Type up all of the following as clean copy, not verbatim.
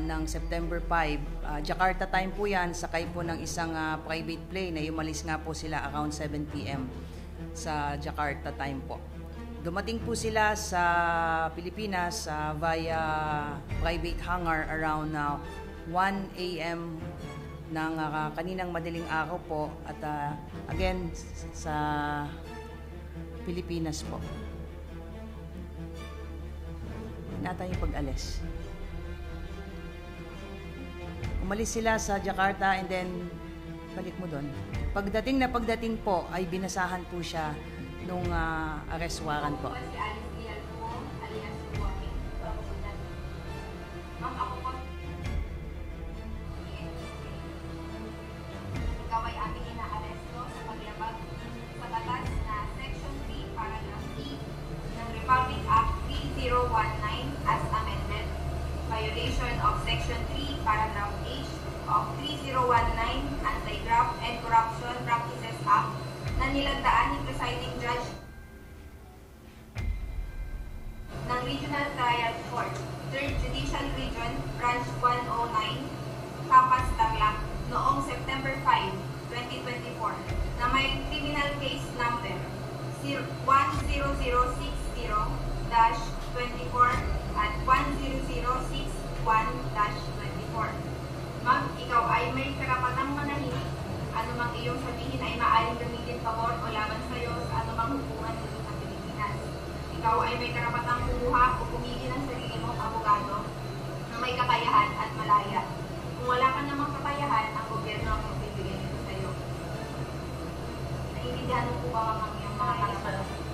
ng September 5. Jakarta time po yan, sakay po ng isang private plane na umalis nga po sila around 7 p.m. sa Jakarta time po. Dumating po sila sa Pilipinas via private hangar around 1 a.m. ng kaninang madaling araw po at again sa Pilipinas po. Natay yung pag-alis. Umalis sila sa Jakarta and then balik mo doon. Pagdating po ay binasahan po siya nung arrest warrant po. Ikaw ay aming inaaresto sa paglabag sa batas na Section 3, Paragraph E ng Republic Act 3019 as amended, violation of Section 3, Paragraph H of 3019 Anti-Graft and Corruption Practices Act na nilandaan ni Presiding Judge ng Regional Trial Court, 3rd Judicial Region, Branch 109, Capas, Tarlac, noong September 5, 2024, na may criminal case number 10060-24 at 10061-24. Ma'am, ikaw ay may karapatang manahimik. Anumang iyong sabihin ay maaaring gamitin pabor o laban sa iyo sa anumang hubungan dito sa Pilipinas. Ikaw ay may karapatang kumuha o pumili ng sarili mong abogado na may kakayahan at malaya. Kung wala ka namang kakayahan, ang gobyerno ang magbibigay nito sa iyo. Naiintindihan mo po ba ang iyong mga karapatan?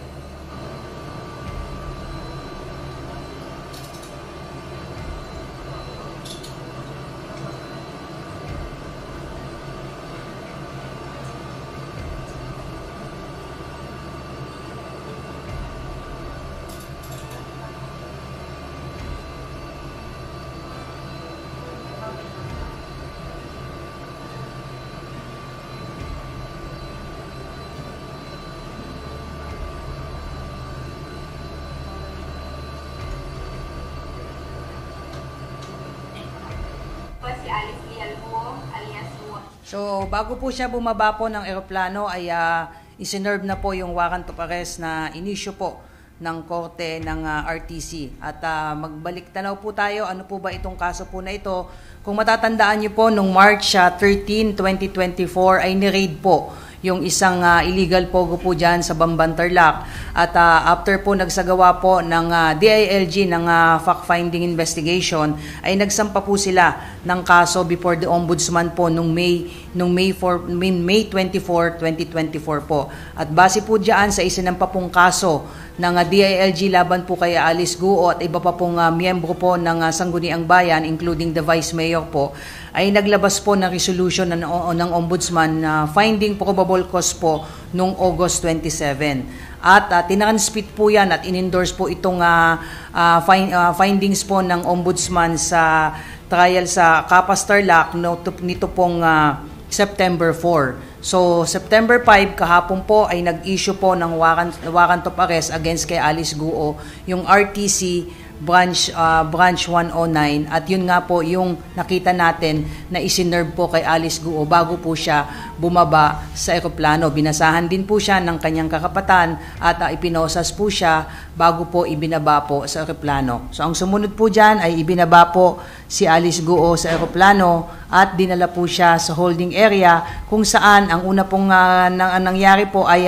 Si Alice Lialbuo, alias Luo. So, bago po siya bumaba po ng eroplano ay isinerve na po yung warrant of arrest na inisyu po ng korte ng RTC. At magbalik tanaw po tayo, ano po ba itong kaso po na ito? Kung matatandaan niyo po, nung March 13, 2024 ay ni-raid po yung isang illegal pogo po dyan sa Bamban, Tarlac. At after po nagsagawa po ng DILG ng fact-finding investigation, ay nagsampa po sila ng kaso before the Ombudsman po nung May 24, 2024 po. At base po dyan sa isinampa pong kaso ng DILG laban po kay Alice Guo at iba pa pong miyembro po ng Sangguniang Bayan, including the Vice Mayor po, ay naglabas po ng resolution ng Ombudsman na finding probable cause po noong August 27. At tinransmit po yan at in-endorse po itong findings po ng Ombudsman sa trial sa Capas, Tarlac nito pong September 4. So, September 5, kahapon po ay nag-issue po ng warrant of arrest against kay Alice Guo, yung RTC branch 109, at yun nga po yung nakita natin na isinerve po kay Alice Guo bago po siya bumaba sa eroplano. Binasahan din po siya ng kanyang kakapatan at ipinosas po siya bago po ibinaba po sa eroplano. So ang sumunod po dyan ay ibinaba po si Alice Guo sa eroplano at dinala po siya sa holding area kung saan ang una pong nangyari po ay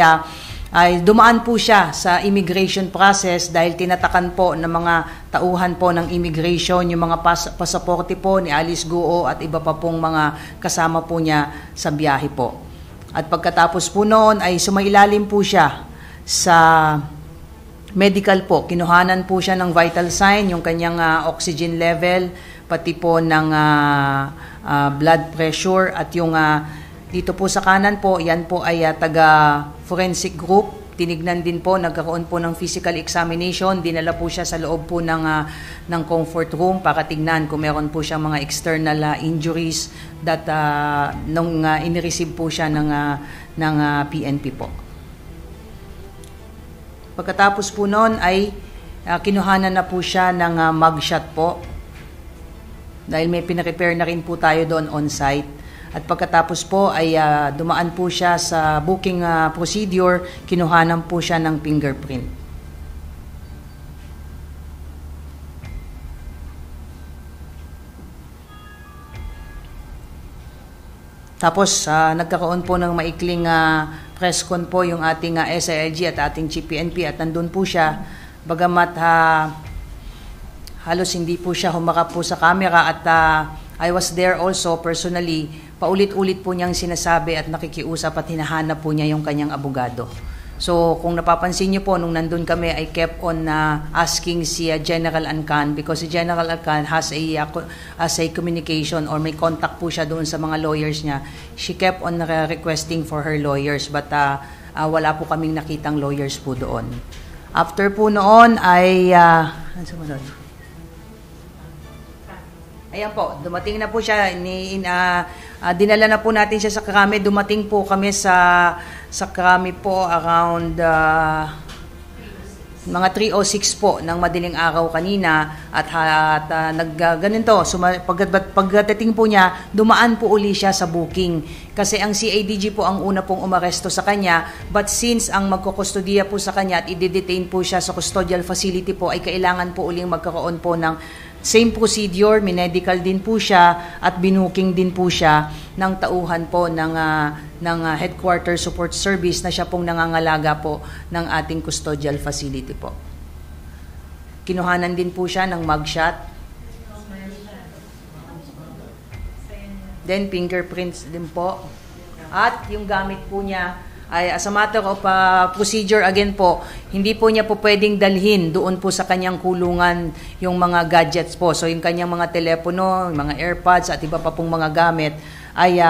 dumaan po siya sa immigration process dahil tinatakan po ng mga tauhan po ng immigration yung mga pasaporte po ni Alice Guo at iba pa pong mga kasama po niya sa biyahe po. At pagkatapos po noon ay sumailalim po siya sa medical po. Kinuhanan po siya ng vital sign, yung kanyang oxygen level, pati po ng blood pressure at yung dito po sa kanan po, yan po ay taga-forensic group. Tinignan din po, nagkaroon po ng physical examination. Dinala po siya sa loob po ng comfort room para tignan kung meron po siyang mga external injuries that nung inireceive po siya ng PNP po. Pagkatapos po noon ay kinuhanan na po siya ng mugshot po. dahil may pinaprepare na rin po tayo doon on-site. At pagkatapos po ay dumaan po siya sa booking procedure, kinuhanan po siya ng fingerprint. Tapos nagkakaroon po ng maikling press con po yung ating SILG at ating GPNP at nandun po siya, bagamat halos hindi po siya humarap po sa camera at I was there also personally. Paulit-ulit po niyang sinasabi at nakikiusap at hinahanap po niya yung kanyang abogado. So kung napapansin niyo po, nung nandun kami, I kept on asking si General Ancan because si General Ancan has a communication or may contact po siya doon sa mga lawyers niya. She kept on requesting for her lawyers but wala po kaming nakitang lawyers po doon. After po noon ay ayan po, dumating na po siya, dinala na po natin siya sa Krami. Dumating po kami sa Krami po around mga 3:06 po ng madaling araw kanina at ganito, pagdating po niya, dumaan po uli siya sa booking. Kasi ang CIDG po ang una pong umaresto sa kanya, but since ang magkukustodiya po sa kanya at i-detain po siya sa custodial facility po, ay kailangan po uling magkaroon po ng same procedure, medical din po siya at binuking din po siya ng tauhan po ng Headquarters Support Service na siya pong nangangalaga po ng ating custodial facility po. Kinuhanan din po siya ng mugshot. Then fingerprints din po. At yung gamit po niya ay as a matter of procedure again po, hindi po niya po pwedeng dalhin doon po sa kanyang kulungan yung mga gadgets po. So yung kanyang mga telepono, mga AirPods at iba pa pong mga gamit ay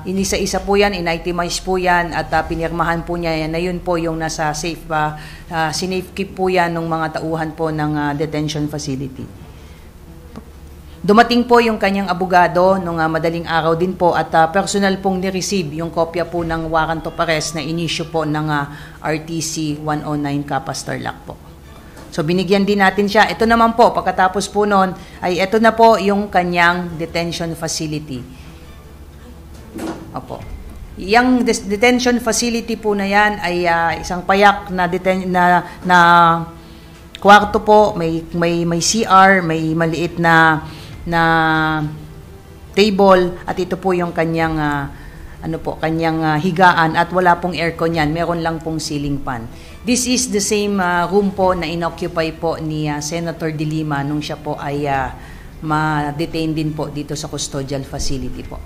inisa-isa po yan, in-itemize po yan at pinirmahan po niya yan na yun po yung nasa safe sinafe keep po yan ng mga tauhan po ng detention facility. Dumating po yung kanyang abogado nung madaling araw din po at personal pong ni-receive yung kopya po ng warrant of arrest na inisyu po ng RTC 109 Capas Tarlac po. So binigyan din natin siya. Ito naman po, pagkatapos po noon, ay ito na po yung kanyang detention facility. Opo. Yung detention facility po na yan ay isang payak na kwarto po, may CR, may maliit na table at ito po yung kanyang kanyang higaan at wala pong aircon yan, meron lang pong ceiling fan. This is the same room po na inoccupy po ni Senator De Lima nung siya po ay ma-detain din po dito sa custodial facility po.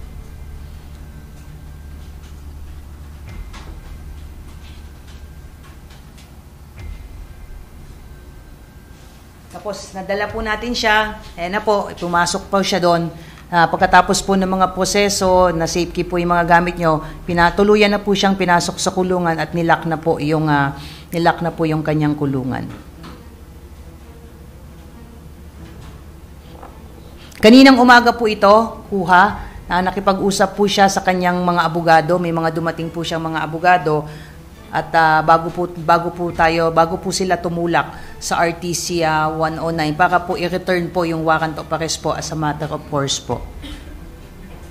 Tapos nadala po natin siya, na po, pumasok po siya doon. Pagkatapos po ng mga proseso, na safety po yung mga gamit nyo, tuluyan na po siyang pinasok sa kulungan at nilock na po yung kanyang kulungan. Kaninang umaga po ito, nakipag-usap po siya sa kanyang mga abogado, may mga dumating po siyang mga abogado. At bago po sila tumulak sa RTC 109 para po i-return po yung warrant of arrest po as a matter of course po.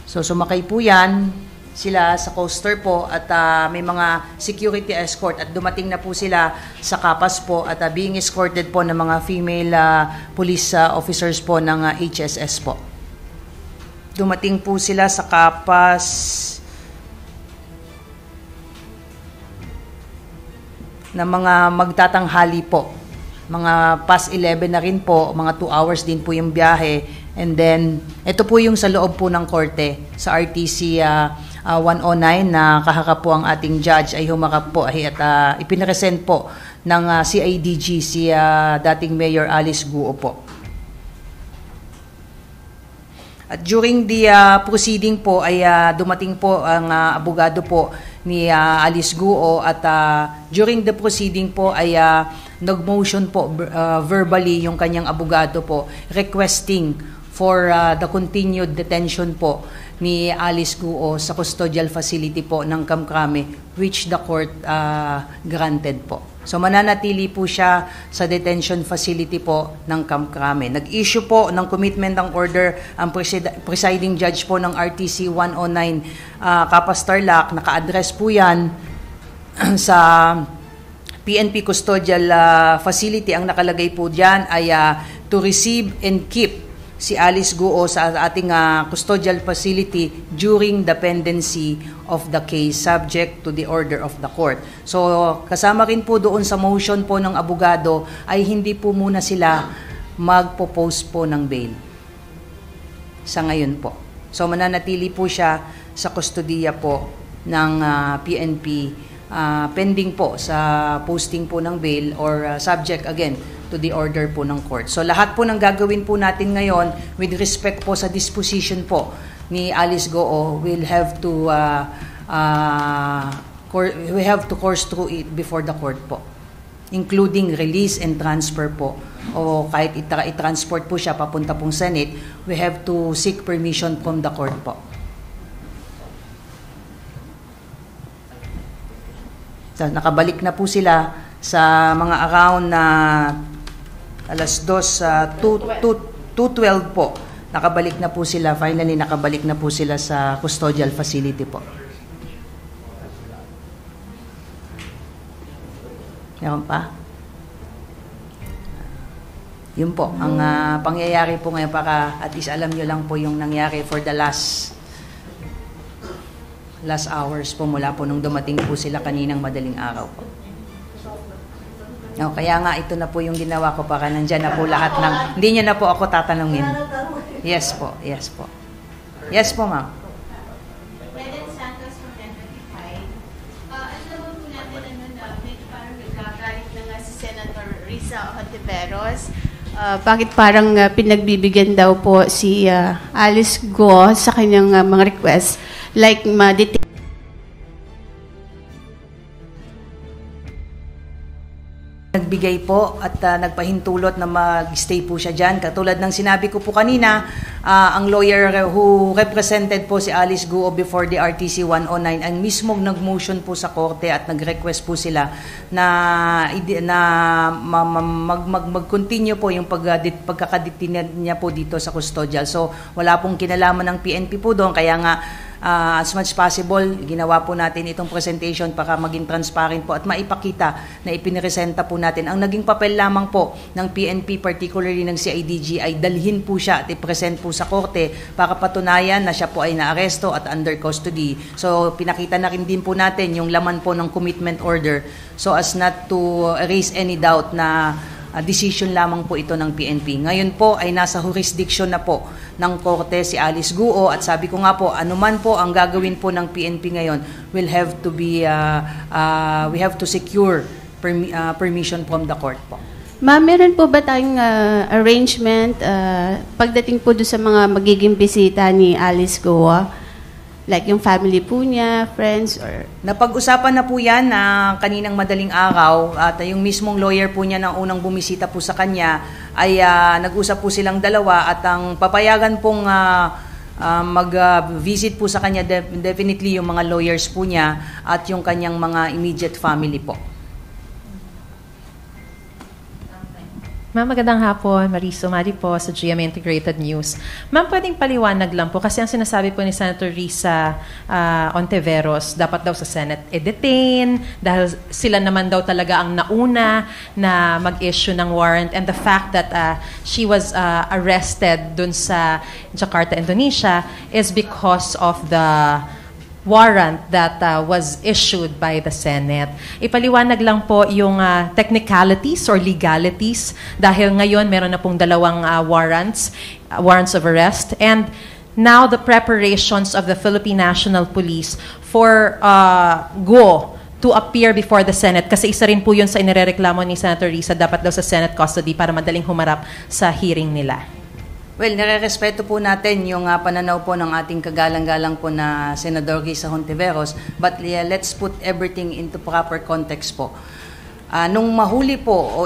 So sumakay po yan sila sa coaster po at may mga security escort at dumating na po sila sa Capas po at being escorted po ng mga female police officers po ng HSS po. Dumating po sila sa Capas na mga magtatanghali po. Mga past 11 na rin po, mga 2 hours din po yung biyahe. And then, ito po yung sa loob po ng korte sa RTC 109 na kaharap po ang ating judge ay humarap po at ipinresent po ng CIDG si dating Mayor Alice Guo po. At during the proceeding po ay dumating po ang abogado po ni Alice Guo at during the proceeding po ay nag-motion po verbally yung kanyang abogado po requesting for the continued detention po ni Alice Guo sa custodial facility po ng Kamkrame which the court granted po. So mananatili po siya sa detention facility po ng Camp Crame. Nag-issue po ng commitment ng order ang presiding judge po ng RTC 109 Capas Tarlac. Naka-address po yan sa PNP Custodial Facility. Ang nakalagay po dyan ay to receive and keep si Alice Guo sa ating custodial facility during the pendency of the case subject to the order of the court. So kasama rin po doon sa motion po ng abogado ay hindi po muna sila magpo-post po ng bail sa ngayon po. So mananatili po siya sa kustodiya po ng PNP pending po sa posting po ng bail or subject again to the order po ng court. So lahat po ng gagawin po natin ngayon with respect po sa disposition po ni Alice Guo will have to we have to course through it before the court po, including release and transfer po, o kahit i-transport po siya papunta pong Senate, we have to seek permission from the court po. So, nakabalik na po sila sa mga around na alas 2:12 po. Nakabalik na po sila, finally nakabalik na po sila sa custodial facility po. Meron pa? Yun po, ang pangyayari po ngayon, para at least alam nyo lang po yung nangyari for the last hours po mula po nung dumating po sila kaninang madaling araw po. No, kaya nga ito na po yung ginawa ko para nandyan na po lahat ng, hindi niya na po ako tatanungin. Yes po, yes po. Yes po, ma'am. President Santos from N25, alam naman po natin medyo parang nagkagalit na nga si Senator Risa Hontiveros. Bakit parang pinagbibigyan daw po si Alice Guo sa kanyang mga request, like ma-detain. Nagbigay po at nagpahintulot na mag-stay po siya dyan. Katulad ng sinabi ko po kanina, ang lawyer who represented po si Alice Guo before the RTC 109 ang mismong nag-motion po sa korte at nag-request po sila na mag-continue po yung pagkakadetain niya po dito sa custodial. So wala pong kinalaman ng PNP po doon, kaya nga as much possible, ginawa po natin itong presentation para maging transparent po at maipakita na ipiniresenta po natin. Ang naging papel lamang po ng PNP, particularly ng CIDG, ay dalhin po siya at i-present po sa korte para patunayan na siya po ay naaresto at under custody. So pinakita na rin din po natin yung laman po ng commitment order so as not to raise any doubt na decision lamang po ito ng PNP. Ngayon po ay nasa jurisdiction na po ng korte si Alice Guo at sabi ko nga po, anuman po ang gagawin po ng PNP ngayon will have to be, we have to secure permission from the court po. Ma'am, meron po ba tayong arrangement pagdating po doon sa mga magiging bisita ni Alice Guo? Like yung family po niya, friends, or... Napag-usapan na po yan kaninang madaling araw at yung mismong lawyer po niya na unang bumisita po sa kanya ay nag-usap po silang dalawa at ang papayagan pong mag-visit po sa kanya definitely yung mga lawyers po niya at yung kanyang mga immediate family po. Ma'am, magandang hapon. Marie Sumari po sa GMA Integrated News. Ma'am, pwedeng paliwanag lang po kasi ang sinasabi po ni Senator Risa Hontiveros, dapat daw sa Senate detain dahil sila naman daw talaga ang nauna na mag-issue ng warrant, and the fact that she was arrested dun sa Jakarta, Indonesia is because of the warrant that was issued by the Senate. Ipaliwanag lang po yung technicalities or legalities dahil ngayon meron na pong dalawang warrants of arrest, and now the preparations of the Philippine National Police for Guo to appear before the Senate, kasi isa rin po yun sa inirereklamo ni Senator Risa, dapat daw sa Senate custody para madaling humarap sa hearing nila. Well, nare-respeto po natin yung pananaw po ng ating kagalang-galang po na Senador Risa Hontiveros, but let's put everything into proper context po. Nung mahuli po o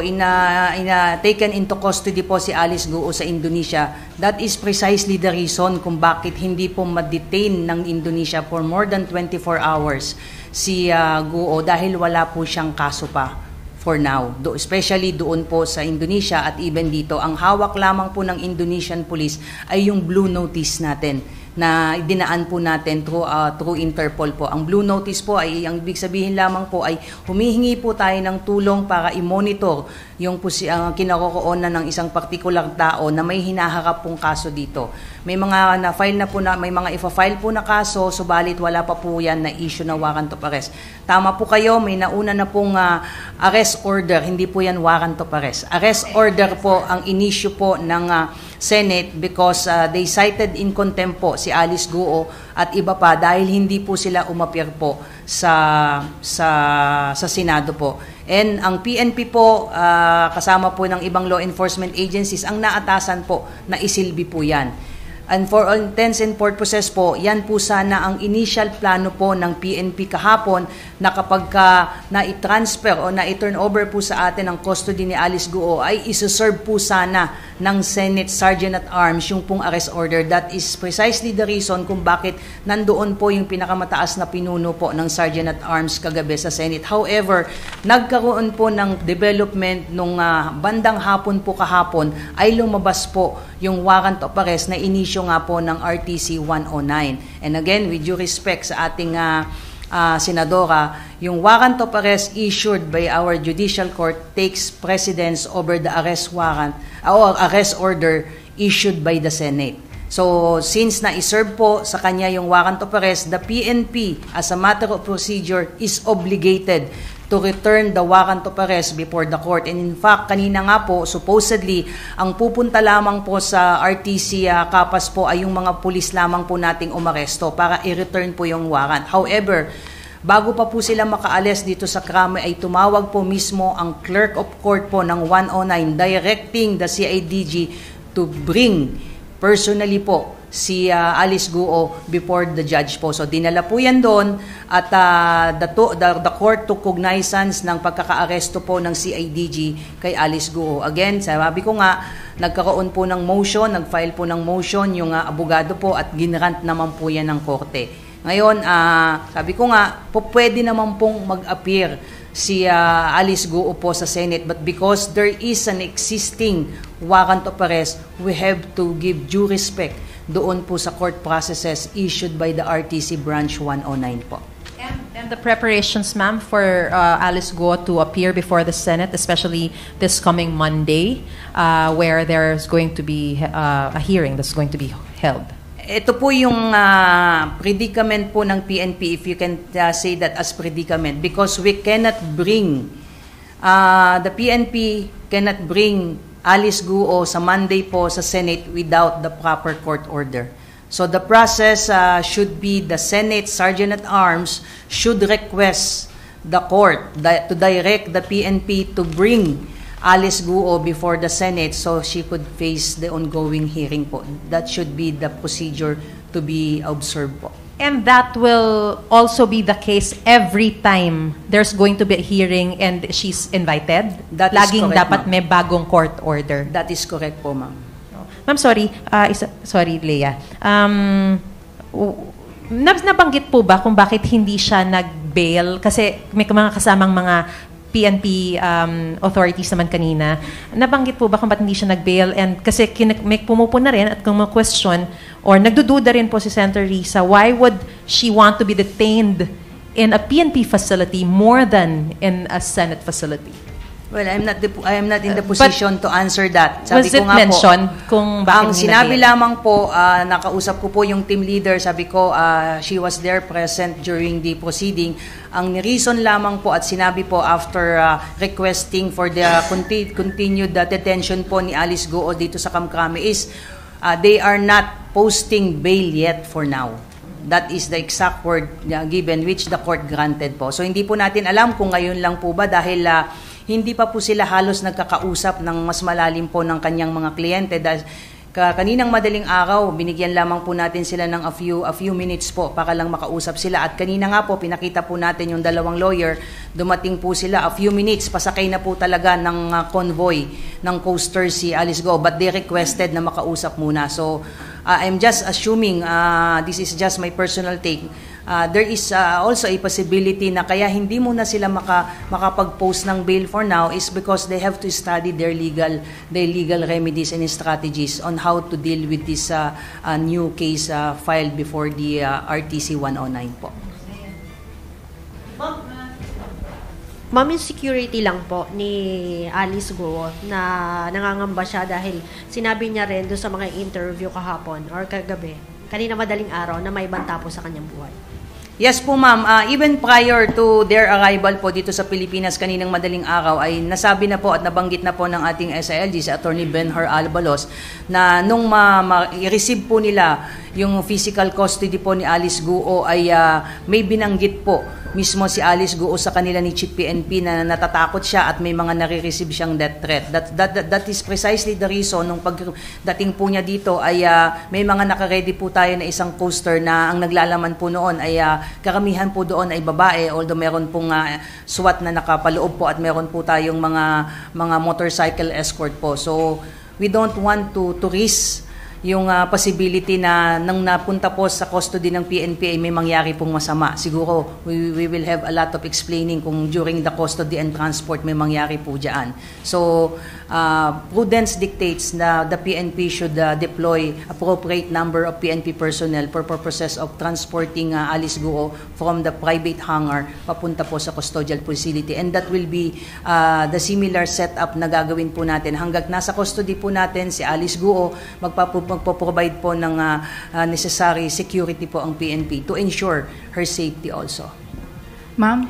taken into custody po si Alice Guo sa Indonesia, that is precisely the reason kung bakit hindi po ma-detain ng Indonesia for more than 24 hours si Guo, dahil wala po siyang kaso pa for now, especially doon po sa Indonesia at even dito. Ang hawak lamang po ng Indonesian police ay yung blue notice natin na dinaan po natin through Interpol po. Ang blue notice po ay, ang ibig sabihin lamang po ay humihingi po tayo ng tulong para i-monitor yung kinaroroonan ng isang partikular tao na may hinaharap pong kaso dito. May mga na-file na po may mga ifa-file po na kaso, subalit wala pa po yan na issue na warrant of arrest. Tama po kayo, may nauna na pong arrest order, hindi po yan warrant of arrest. Arrest order po ang inisyu po ng Senate because they cited in contempt po si Alice Guo at iba pa dahil hindi po sila umapir po sa Senado po. And ang PNP po, kasama po ng ibang law enforcement agencies, ang naatasan po na isilbi po yan. And for all intents and purposes po, yan po sana ang initial plano po ng PNP kahapon na kapag na-transfer o na-turn over po sa atin ang custody ni Alice Guo ay isuserve po sana ng Senate Sergeant at Arms yung pong arrest order. That is precisely the reason kung bakit nandoon po yung pinakamataas na pinuno po ng Sergeant at Arms kagabi sa Senate. However, nagkaroon po ng development nung bandang hapon po kahapon ay lumabas po yung warrant of arrest na inisyo nga po ng RTC 109. And again, with due respect sa ating Senadora, yung warrant of arrest issued by our judicial court takes precedence over the arrest warrant or arrest order issued by the Senate. So, since na-iserve po sa kanya yung warrant of arrest, the PNP, as a matter of procedure, is obligated to return the warrant of arrest before the court. And in fact, kanina nga po, supposedly, ang pupunta lamang po sa RTC Kapas po ay yung mga pulis lamang po nating umaresto para i-return po yung warrant. However, bago pa po sila makaalis dito sa krame ay tumawag po mismo ang clerk of court po ng 109 directing the CIDG to bring personally po si Alice Guo before the judge po. So dinala po yan doon at the court took cognizance ng pagkakaaresto po ng CIDG kay Alice Guo. Again, sabi ko nga, nagkaroon po ng motion, nag-file po ng motion yung abogado po at ginrant naman po yan ng korte. Ngayon, sabi ko nga, pwede naman pong mag-appear si Alice Guo po sa Senate, but because there is an existing warrant of arrest, we have to give due respect doon po sa court processes issued by the RTC Branch 109 po. And the preparations, ma'am, for Alice Guo to appear before the Senate, especially this coming Monday, where there's going to be a hearing that's going to be held. Ito po yung predicament po ng PNP, if you can say that as predicament, because we cannot bring, the PNP cannot bring Alice Guo sa Monday po sa Senate without the proper court order. So the process should be the Senate Sergeant at Arms should request the court to direct the PNP to bring Alice Guo before the Senate so she could face the ongoing hearing po. That should be the procedure to be observed po. And that will also be the case every time there's going to be a hearing and she's invited? That is Laging correct, dapat ma'am. may bagong court order? That is correct po, ma'am. Ma'am, sorry. Sorry, Leah. Nabanggit po ba kung bakit hindi siya nag-bail? Kasi may mga kasamang mga PNP authorities naman kanina. Nabanggit po ba kung ba't hindi siya nag-bail? And kasi may pumupuna rin at kung ma-question or nagdududa rin po si Senator Risa, why would she want to be detained in a PNP facility more than in a Senate facility? Well, I am not in the position to answer that. Sabi Was ko it nga mentioned kung bakit ang hindi sinabi nag-bail? lamang po, nakausap ko po yung team leader, sabi ko, she was there present during the proceeding. Ang reason lamang po at sinabi po after requesting for the continued detention po ni Alice Guo dito sa Kamkrame is they are not posting bail yet for now. That is the exact word given which the court granted po. So hindi po natin alam kung ngayon lang po ba dahil hindi pa po sila halos nagkakausap ng mas malalim po ng kanyang mga kliyente dahil kaninang madaling araw, binigyan lamang po natin sila ng a few minutes po para lang makausap sila. At kanina nga po, pinakita po natin yung dalawang lawyer, dumating po sila a few minutes, pasakay na po talaga ng convoy ng coaster si Alice Guo, but they requested na makausap muna. So, I'm just assuming, this is just my personal take, there is also a possibility na kaya hindi muna sila makapag-post ng bail for now is because they have to study their legal remedies and strategies on how to deal with this new case filed before the RTC 109 po. Ma'am, yung security lang po ni Alice Guo na nangangamba siya dahil sinabi niya rin doon sa mga interview kahapon or kagabi, kanina madaling araw, na may banta po sa kanyang buhay. Yes po ma'am, even prior to their arrival po dito sa Pilipinas kaninang madaling araw ay nasabi na po at nabanggit na po ng ating SILG, si Attorney Benhur Albalos, na nung ma-receive po nila yung physical custody po ni Alice Guo ay may binanggit po mismo si Alice Guo sa kanila ni Chief PNP na natatakot siya at may mga nare-receive siyang death threat. That is precisely the reason nung pagdating po niya dito ay may mga naka-ready po tayo na isang coaster na ang naglalaman po noon ay karamihan po doon ay babae, although meron pong SWAT na nakapaloob po at meron po tayong mga motorcycle escort po. So we don't want to risk yung possibility na nang napunta po sa custody ng PNP ay may mangyari pong masama. Siguro we will have a lot of explaining kung during the custody and transport may mangyari po dyan. So prudence dictates na the PNP should deploy appropriate number of PNP personnel for purposes of transporting Alice Guo from the private hangar papunta po sa custodial facility, and that will be the similar setup na gagawin po natin hanggang nasa custody po natin si Alice Guo. Magpo-provide po ng necessary security po ang PNP to ensure her safety also. Ma'am,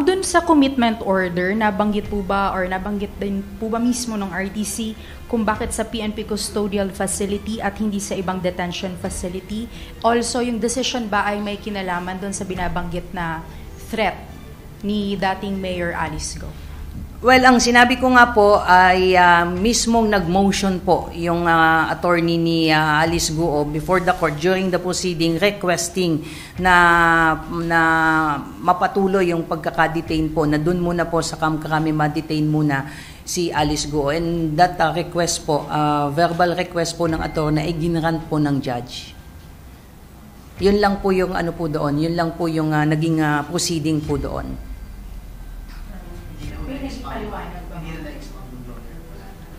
dun sa commitment order, nabanggit po ba or nabanggit din po ba mismo ng RTC kung bakit sa PNP custodial facility at hindi sa ibang detention facility? Also, yung decision ba ay may kinalaman dun sa binabanggit na threat ni dating Mayor Alice Guo? Well, ang sinabi ko nga po ay mismong nag-motion po yung attorney ni Alice Guo before the court during the proceeding requesting na mapatuloy yung pagkaka-detain po, na dun muna po sa Camp Crame ma-detain muna si Alice Guo. And that request po, verbal request po ng attorney ay ginrant po ng judge. Yun lang po yung ano po doon, yun lang po yung naging proceeding po doon.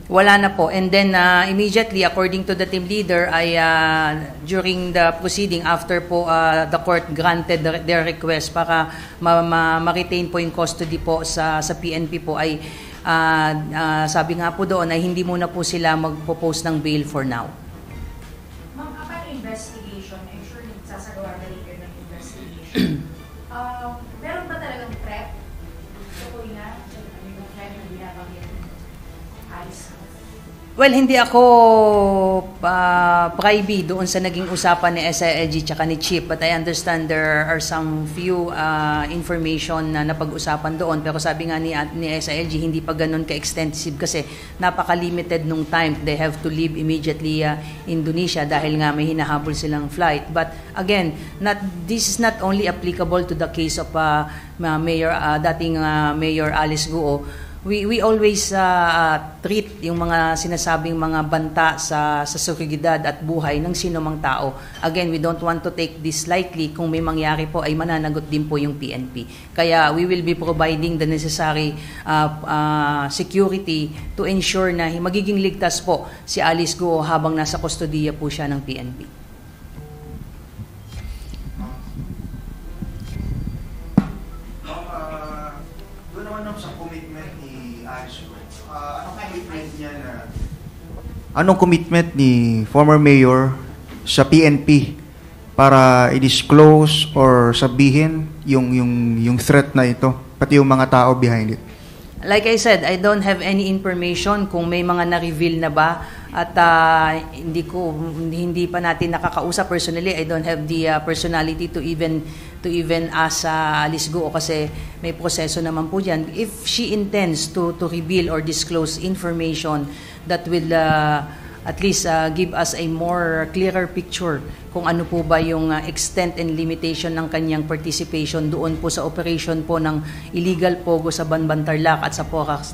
Wala na po. And then immediately, according to the team leader, ay during the proceeding, after po the court granted their request para ma-retain po yung custody po sa PNP po, ay sabi nga po doon ay hindi muna po sila magpo-post ng bail for now. Ma'am, upon investigation, I'm sure sasagawa na rin ng investigation. Meron ba talagang threat? Tukoy na, yung threat na binabanggit Alice? Well, hindi ako privy doon sa naging usapan ni SILG tsaka ni Chief, but I understand there are some few information na napag-usapan doon, pero sabi nga ni SILG hindi pa ganun ka-extensive kasi napaka-limited nung time. They have to leave immediately Indonesia dahil nga may hinahabol silang flight. But again, this is not only applicable to the case of dating Mayor Alice Guo. We always treat yung mga sinasabing mga banta sa seguridad at buhay ng sino mang tao. Again, we don't want to take this lightly. Kung may mangyari po ay mananagot din po yung PNP. Kaya we will be providing the necessary security to ensure na magiging ligtas po si Alice Guo habang nasa kustodiya po siya ng PNP. Anong commitment ni former mayor sa PNP para i-disclose or sabihin yung threat na ito, pati yung mga tao behind it? Like I said, I don't have any information kung may mga na-reveal na ba, at hindi pa natin nakakausap personally. I don't have the personality to even ask Alice Guo kasi may proseso naman po diyan. If she intends to reveal or disclose information that will at least give us a more clearer picture kung ano po ba yung extent and limitation ng kanyang participation doon po sa operation po ng illegal pogo sa Banban Tarlac at sa Porac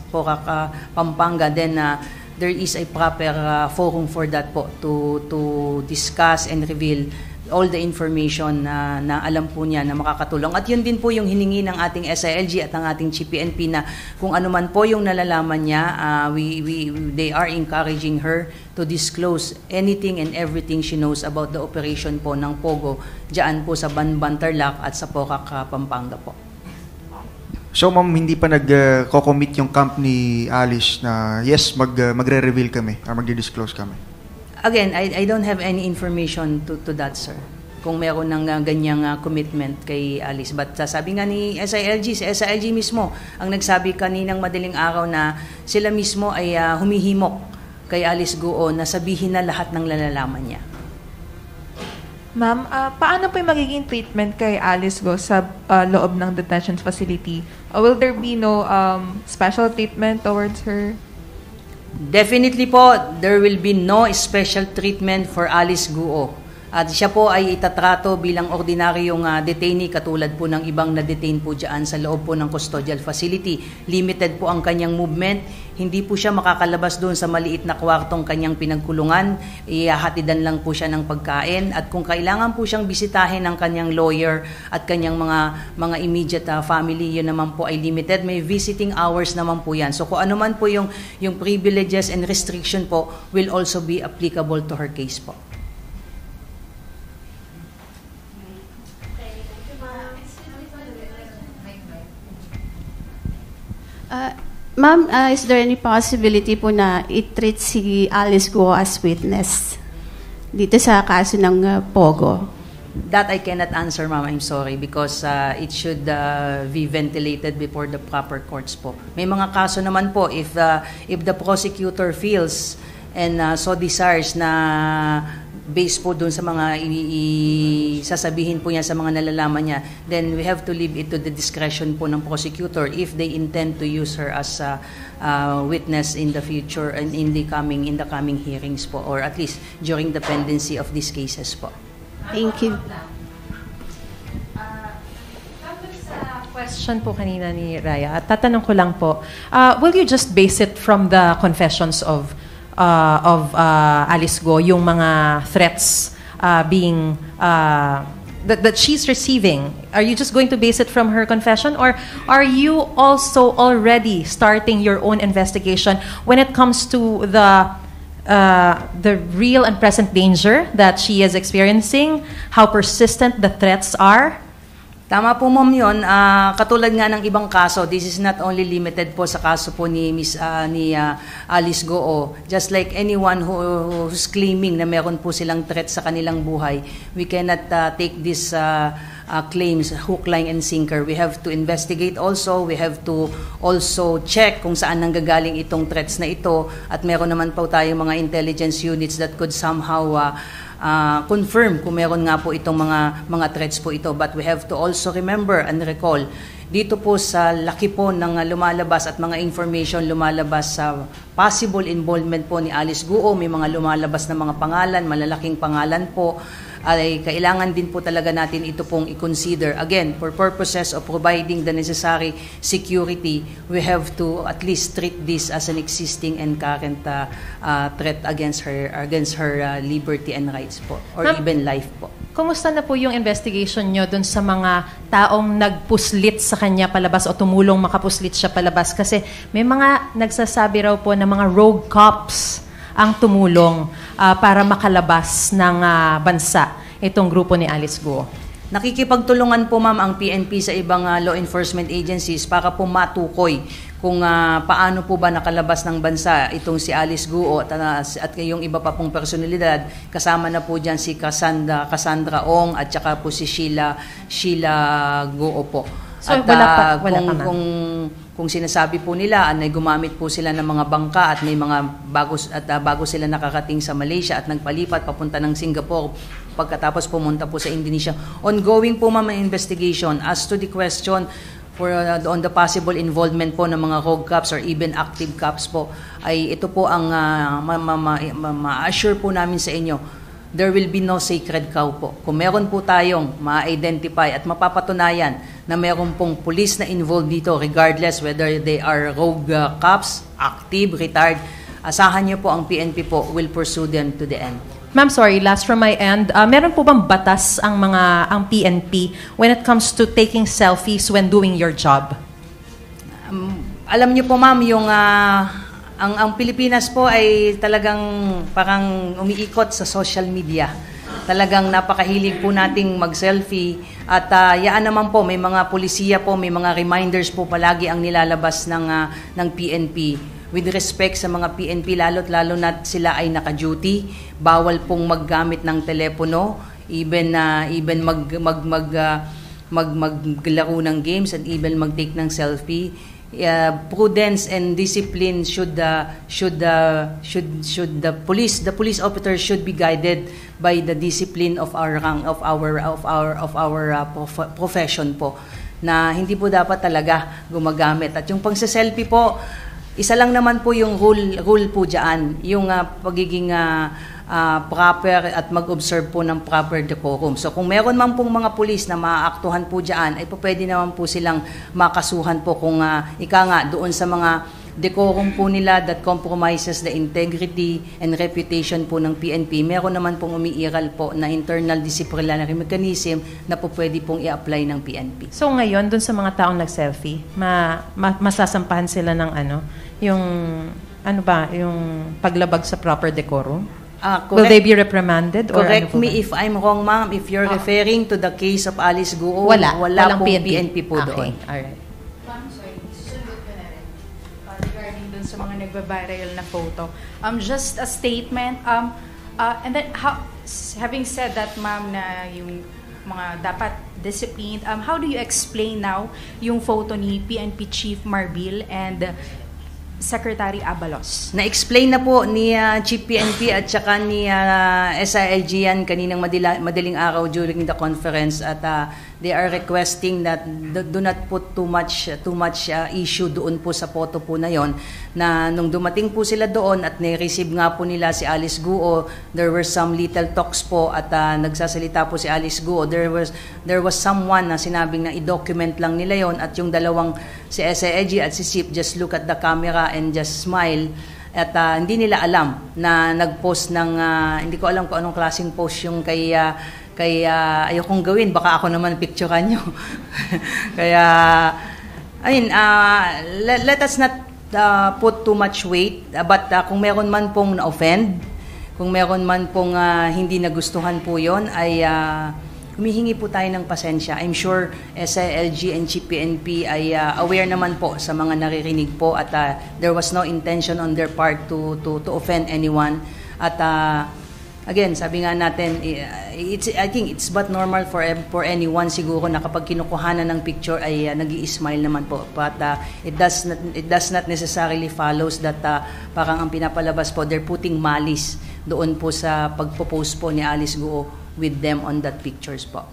Pampanga, then there is a proper forum for that po to discuss and reveal all the information na alam po niya na makakatulong. At yun din po yung hiningi ng ating SILG at ng ating PNP na kung ano man po yung nalalaman niya, they are encouraging her to disclose anything and everything she knows about the operation po ng Pogo dyan po sa Banban, Tarlac at sa Pocac, Pampanga po. So ma'am, hindi pa nag-commit yung camp ni Alice na yes, magre-reveal kami or magdi-disclose kami? Again, I don't have any information to that, sir. Kung meron ng ganyang commitment kay Alice. But sabi nga ni SILG, si SILG mismo ang nagsabi kaninang madaling araw na sila mismo ay humihimok kay Alice Guo na sabihin na lahat ng nalalaman niya. Ma'am, paano po yung magiging treatment kay Alice Guo sa loob ng detention facility? Will there be no special treatment towards her? Definitely po, there will be no special treatment for Alice Guo. At siya po ay itatrato bilang ordinaryong detainee katulad po ng ibang na-detain po dyan sa loob po ng custodial facility. Limited po ang kanyang movement. Hindi po siya makakalabas doon sa maliit na kwartong kanyang pinagkulungan. Ihahatidan lang po siya ng pagkain. At kung kailangan po siyang bisitahin ng kanyang lawyer at kanyang mga immediate family, yun naman po ay limited. May visiting hours naman po yan. So kung ano man po yung privileges and restriction po will also be applicable to her case po. Ma'am, is there any possibility po na i-treat si Alice Guo as witness dito sa kaso ng Pogo? That I cannot answer, ma'am. I'm sorry because it should be ventilated before the proper courts po. May mga kaso naman po if the prosecutor feels and so desires na based po doon sa mga sasabihin po niya sa mga nalalaman niya, then we have to leave it to the discretion po ng prosecutor if they intend to use her as a witness in the future and in the coming hearings po, or at least during the pendency of these cases po. Thank you. Question po kanina ni Raya. At tatanong ko lang po, will you just base it from the confessions of Alice Guo, yung mga threats being that she's receiving? Are you just going to base it from her confession, or are you also already starting your own investigation when it comes to the real and present danger that she is experiencing, how persistent the threats are? Tama po, ma'am, yun. Katulad nga ng ibang kaso, this is not only limited po sa kaso po ni Alice Guo. Just like anyone who's claiming na meron po silang threat sa kanilang buhay, we cannot take these claims hook, line, and sinker. We have to investigate also. We have to also check kung saan nanggagaling itong threats na ito. At meron naman po tayong mga intelligence units that could somehow confirm kung meron nga po itong mga threats po ito. But we have to also remember and recall, dito po sa laki po ng lumalabas at mga information lumalabas sa possible involvement po ni Alice Guo, may mga lumalabas na mga pangalan, malalaking pangalan po, ay kailangan din po talaga natin ito pong i-consider. Again, for purposes of providing the necessary security, we have to at least treat this as an existing and current threat against her liberty and rights po, or even life po. Kumusta na po yung investigation nyo dun sa mga taong nagpuslit sa kanya palabas o tumulong makapuslit siya palabas? Kasi may mga nagsasabi raw po na mga rogue cops ang tumulong para makalabas ng bansa itong grupo ni Alice Guo. Nakikipagtulungan po, ma'am, ang PNP sa ibang law enforcement agencies para po matukoy kung paano po ba nakalabas ng bansa itong si Alice Guo at yung iba pa pong personalidad. Kasama na po dyan si Cassandra Ong at saka po si Sheila Guo po. So, at wala pa, kung sinasabi po nila ay gumamit po sila ng mga bangka at may mga bago sila nakakating sa Malaysia at nagpalipat papunta ng Singapore pagkatapos pumunta po sa Indonesia. Ongoing po, ma'am, investigation as to the question on the possible involvement po ng mga rogue cops or even active cops po, ay ito po ang ma-assure po namin sa inyo. There will be no sacred cow po. Kung meron po tayong ma-identify at mapapatunayan na meron pong police na involved dito, regardless whether they are rogue cops, active, retired, asahan niyo po ang PNP po will pursue them to the end. Ma'am, sorry, last from my end. Meron po bang batas ang PNP when it comes to taking selfies when doing your job? Alam niyo po ma'am, yung ang Pilipinas po ay talagang parang umiikot sa social media. Talagang napakahilig po nating mag-selfie at yaan naman po may mga pulisiya po, may mga reminders po palagi ang nilalabas ng PNP. With respect sa mga PNP, lalo na sila ay naka-duty, bawal pong maggamit ng telepono, even maglaro ng games and even mag-take ng selfie. Prudence and discipline should the police officer should be guided by the discipline of our rank, of our profession po, na hindi po dapat talaga gumagamit. At yung pagse-selfie po, isa lang naman po yung rule po diyan, yung pagiging proper at mag-observe po ng proper decorum. So kung meron man pong mga pulis na maaaktuhan po diyan, ay pwede naman po silang makasuhan po kung doon sa mga decorum po nila that compromises the integrity and reputation po ng PNP. Meron naman pong umiiral po na internal disciplinary mechanism na po pwede pong i-apply ng PNP. So ngayon, dun sa mga taong nag-selfie, masasampahan sila ng yung paglabag sa proper decorum? Will they be reprimanded? Correct me if I'm wrong, ma'am. If you're referring to the case of Alice Guo, wala pong PNP po doon. Alright. Ma'am, sorry, susunod ko na rin. Regarding dun sa mga nagbabiral na photo. Just a statement. And then, having said that, ma'am, na yung mga dapat disciplined, how do you explain now yung photo ni PNP Chief Marbil and Secretary Abalos? Na-explain na po ni Chief PNP at saka ni SILG yan kaninang madaling araw during the conference at they are requesting that do not put too much issue doon po sa photo po na yon, na nung dumating po sila doon at na-receive nga po nila si Alice Guo, there were some little talks po at nagsasalita po si Alice Guo. There was someone na sinabing na i-document lang nila yon at yung dalawang si SILG at si Sip just look at the camera and just smile. At hindi nila alam na nag-post ng hindi ko alam kung anong klaseng post yung kay ayokong gawin, baka ako naman picturean nyo. Kaya let us not put too much weight, but kung meron man pong na-offend, kung meron man pong hindi nagustuhan po yon, ay humihingi po tayo ng pasensya. I'm sure SILG and GPNP ay aware naman po sa mga naririnig po at there was no intention on their part to offend anyone. At again, sabi nga natin, I think it's but normal for anyone siguro na kapag kinukuhanan ng picture ay nag-i-smile naman po. But it does not necessarily follows that parang ang pinapalabas po, they're putting malice doon po sa pagpo-post po ni Alice Guo with them on that pictures po.